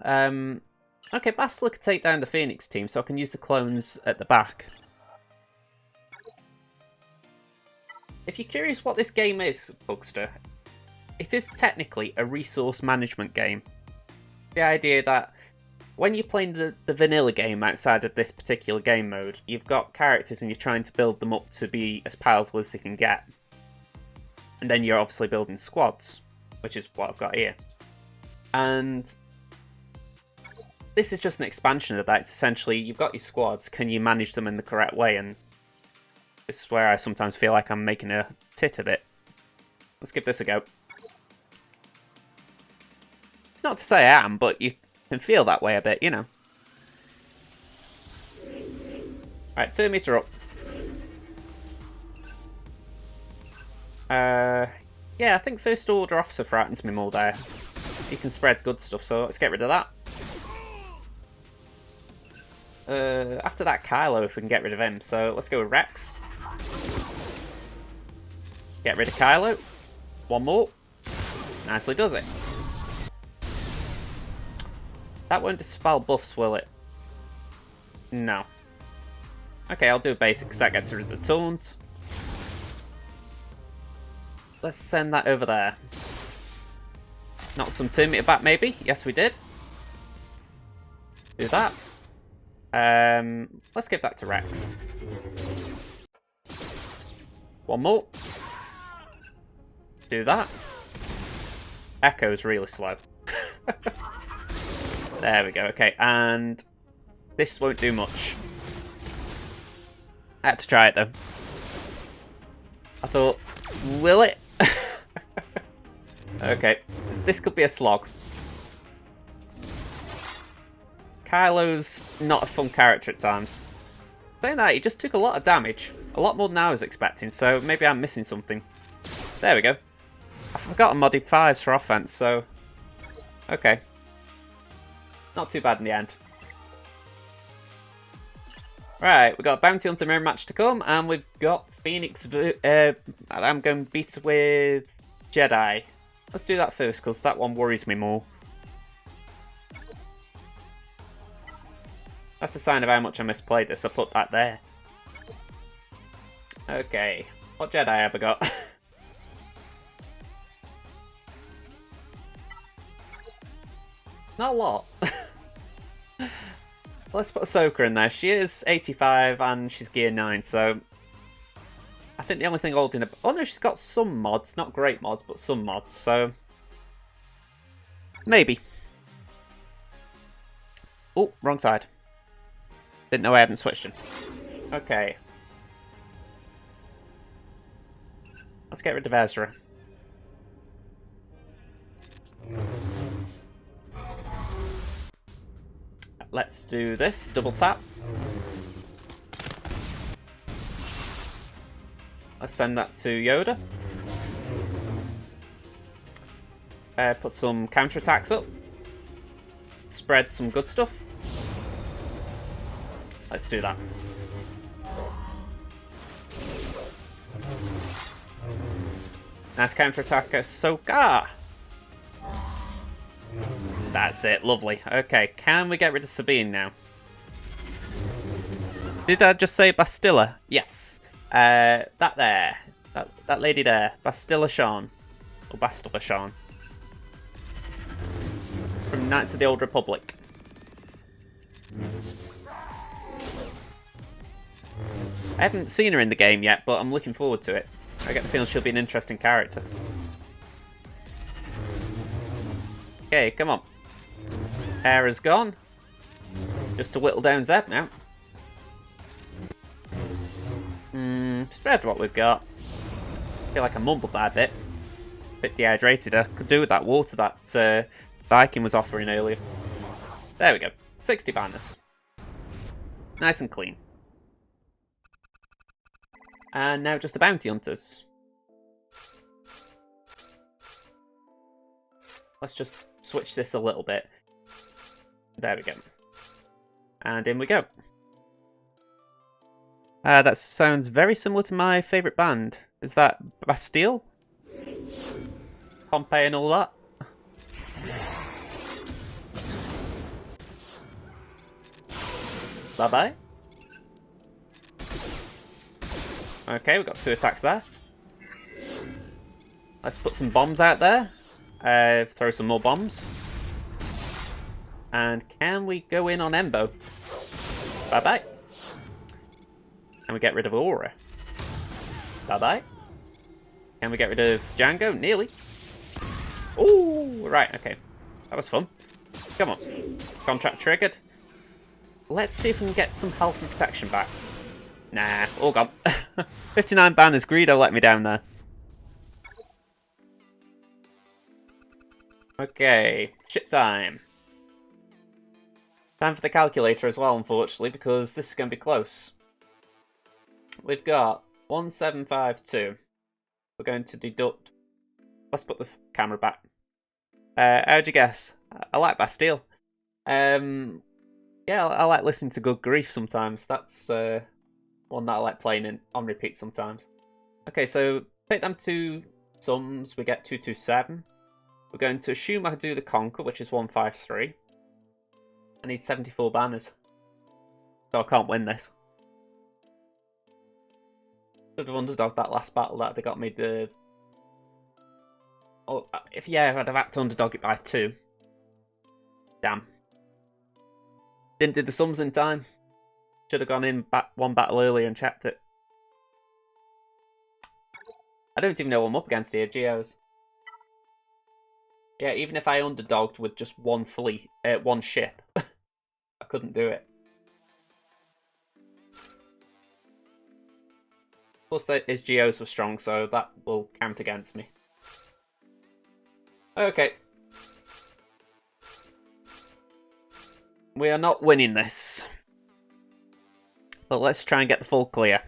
Okay, Bastler could take down the Phoenix team, so I can use the clones at the back. If you're curious what this game is, Bugster, it is technically a resource management game. The idea that when you're playing the vanilla game outside of this particular game mode, you've got characters and you're trying to build them up to be as powerful as they can get. And then you're obviously building squads, which is what I've got here. And this is just an expansion of that. It's essentially, you've got your squads, can you manage them in the correct way? And this is where I sometimes feel like I'm making a tit of it. Let's give this a go. It's not to say I am, but you can feel that way a bit, you know. Alright, 2 meter up. Yeah, I think First Order Officer frightens me more there. He can spread good stuff, so let's get rid of that. After that, Kylo, if we can get rid of him. So let's go with Rex. Get rid of Kylo. One more. Nicely does it. That won't dispel buffs, will it? No. Okay, I'll do a basic because that gets rid of the taunt. Let's send that over there. Knock some 2-meter back, maybe? Yes, we did. Do that. Let's give that to Rex. One more. Do that. Echo's really slow. There we go. Okay, and this won't do much. I had to try it though. I thought, will it? Okay, this could be a slog. Kylo's not a fun character at times. Saying that, he just took a lot of damage. A lot more than I was expecting, so maybe I'm missing something. There we go. I forgot I modded 5s for offense, so... Okay. Not too bad in the end. Right, we've got a Bounty Hunter mirror match to come, and we've got Phoenix... I'm going to beat with Jedi. Let's do that first, because that one worries me more. That's a sign of how much I misplayed this. I put that there. Okay. What Jedi have I got? Not a lot. Let's put Ahsoka in there. She is 85 and she's gear 9, so... I think the only thing holding up... Oh no, she's got some mods. Not great mods, but some mods, so... Maybe. Oh, wrong side. Didn't know I hadn't switched him. Okay. Let's get rid of Ezra. Let's do this. Double tap. Let's send that to Yoda. Put some counterattacks up. Spread some good stuff. Let's do that. Nice counterattack, Ahsoka. That's it, lovely. Okay, can we get rid of Sabine now? Did I just say Bastilla? Yes. That there. That lady there. Bastilla Shan. Or Bastilla Shan. From Knights of the Old Republic. I haven't seen her in the game yet, but I'm looking forward to it. I get the feeling she'll be an interesting character. Okay, come on. Hera's gone. Just to whittle down Zeb now. Spread what we've got. I feel like I mumbled that a bit. Bit dehydrated. I could do with that water that Viking was offering earlier. There we go. 60 banners. Nice and clean. And now just the bounty hunters. Let's just switch this a little bit. There we go. And in we go. That sounds very similar to my favourite band. Is that Bastille? Pompeii and all that? Bye-bye. Okay, we've got 2 attacks there. Let's put some bombs out there. Throw some more bombs. And can we go in on Embo? Bye-bye. Can we get rid of Aura? Bye-bye. Can we get rid of Django? Nearly. Ooh, right, okay. That was fun. Come on. Contract triggered. Let's see if we can get some health and protection back. Nah, all gone. 59 banners. Greedo let me down there. Okay, ship time. Time for the calculator as well, unfortunately, because this is going to be close. We've got 1752. We're going to deduct... Let's put the camera back. How'd you guess? I like Bastille. Yeah, I like listening to Good Grief sometimes. That's one that I like playing on repeat sometimes. Okay, so take them two sums. We get 227. We're going to assume I do the Conquer, which is 153. I need 74 banners. So I can't win this. Should have underdogged that last battle. That they got me the... Oh, if I'd have had to underdog it by 2. Damn. Didn't do the sums in time. Should have gone in one battle earlier and checked it. I don't even know what I'm up against here, Geos. Yeah, even if I underdogged with just one ship, I couldn't do it. Plus, his Geos were strong, so that will count against me. Okay. We are not winning this. But let's try and get the full clear.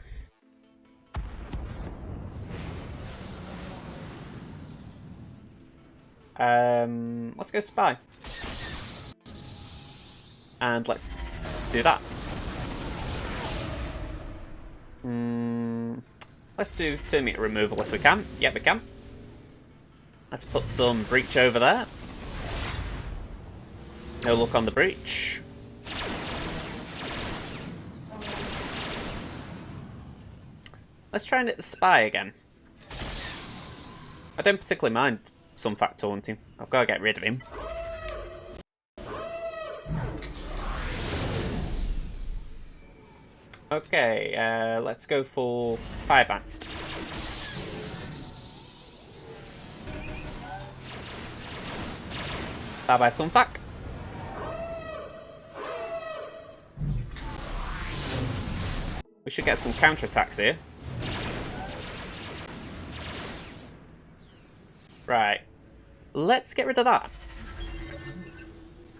Let's go spy. And let's do that. Let's do 2 meter removal if we can. Yep, we can. Let's put some breach over there. No luck on the breach. Let's try and hit the spy again. I don't particularly mind some fact taunting. I've got to get rid of him. Okay, let's go for high advanced. Bye-bye, Sunfac. We should get some counterattacks here. Right. Let's get rid of that.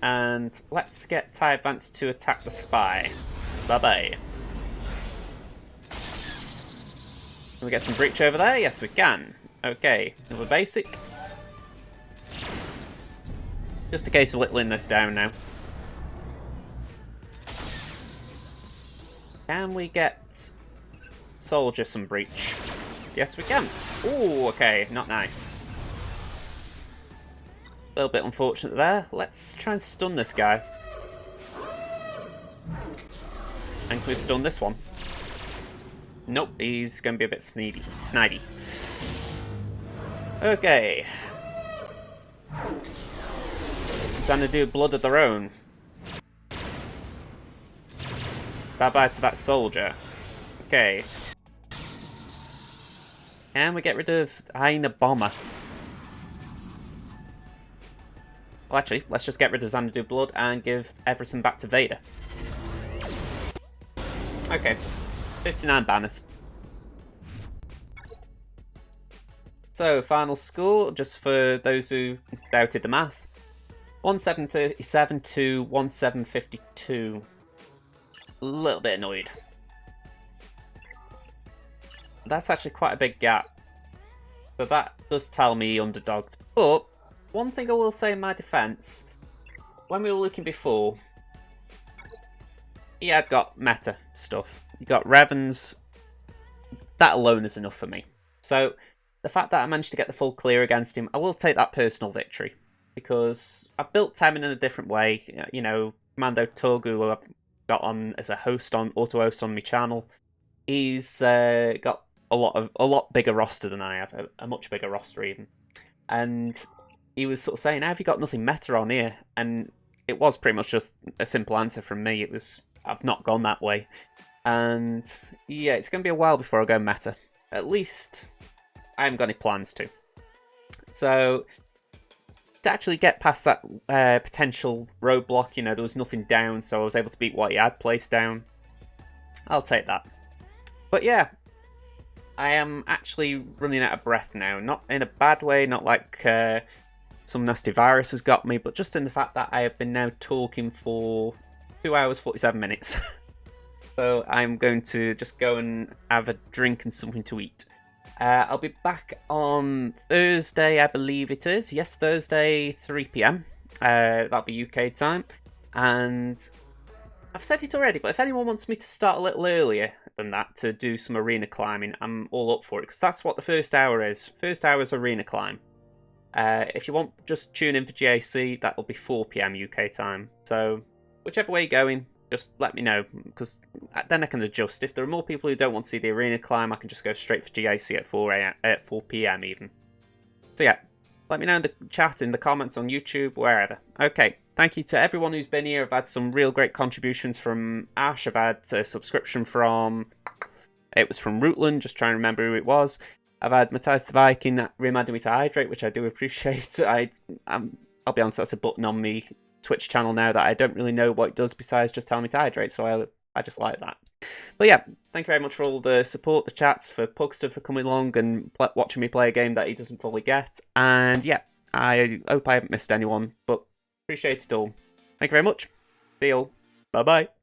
And let's get TIE Advance to attack the spy. Bye-bye. Can we get some breach over there? Yes, we can. Okay, another basic. Just a case of whittling this down now. Can we get soldier some breach? Yes, we can. Ooh, okay, not nice. A little bit unfortunate there. Let's try and stun this guy. And can we stun this one? Nope, he's going to be a bit snidey. Okay. Xanadu blood of their own. Bye-bye to that soldier. Okay. Can we get rid of Hyena Bomber? Well, actually, let's just get rid of Xanadu blood and give everything back to Vader. Okay. 59 banners. So, final score, just for those who doubted the math. 1737 to 1752. A little bit annoyed. That's actually quite a big gap. So that does tell me underdogged. But, one thing I will say in my defence, when we were looking before, he had got meta stuff. You got Revens. That alone is enough for me. So, the fact that I managed to get the full clear against him, I will take that personal victory. Because I've built Temmin in a different way. You know, Commando Tug, who I've got on as a host on auto-host on my channel, he's got a lot bigger roster than I have. A much bigger roster even. And he was sort of saying, have you got nothing meta on here? And it was pretty much just a simple answer from me. It was, I've not gone that way. And yeah, it's going to be a while before I go meta. At least I haven't got any plans to. So, to actually get past that potential roadblock, you know, there was nothing down, so I was able to beat what he had placed down. I'll take that. But yeah, I am actually running out of breath now. Not in a bad way, not like some nasty virus has got me, but just in the fact that I have been now talking for 2 hours, 47 minutes. So I'm going to just go and have a drink and something to eat. I'll be back on Thursday, I believe it is. Yes, Thursday, 3 PM. That'll be UK time. And I've said it already, but if anyone wants me to start a little earlier than that to do some arena climbing, I'm all up for it, because that's what the first hour is. First hour is arena climb. If you want, just tune in for GAC. That'll be 4 PM UK time. So whichever way you're going, just let me know, because then I can adjust. If there are more people who don't want to see the arena climb, I can just go straight for GAC at 4 PM even. So yeah, let me know in the chat, in the comments on YouTube, wherever. Okay, thank you to everyone who's been here. I've had some real great contributions from Ash. I've had a subscription from... It was from Rootland, just trying to remember who it was. I've had Matthias the Viking that reminded me to hydrate, which I do appreciate. I'll be honest, that's a button on me Twitch channel now that I don't really know what it does besides just telling me to hydrate, so I just like that. But yeah, thank you very much for all the support, the chats, for Pugster for coming along and watching me play a game that he doesn't fully get. And yeah, I hope I haven't missed anyone, but appreciate it all. Thank you very much. See you all. Bye-bye.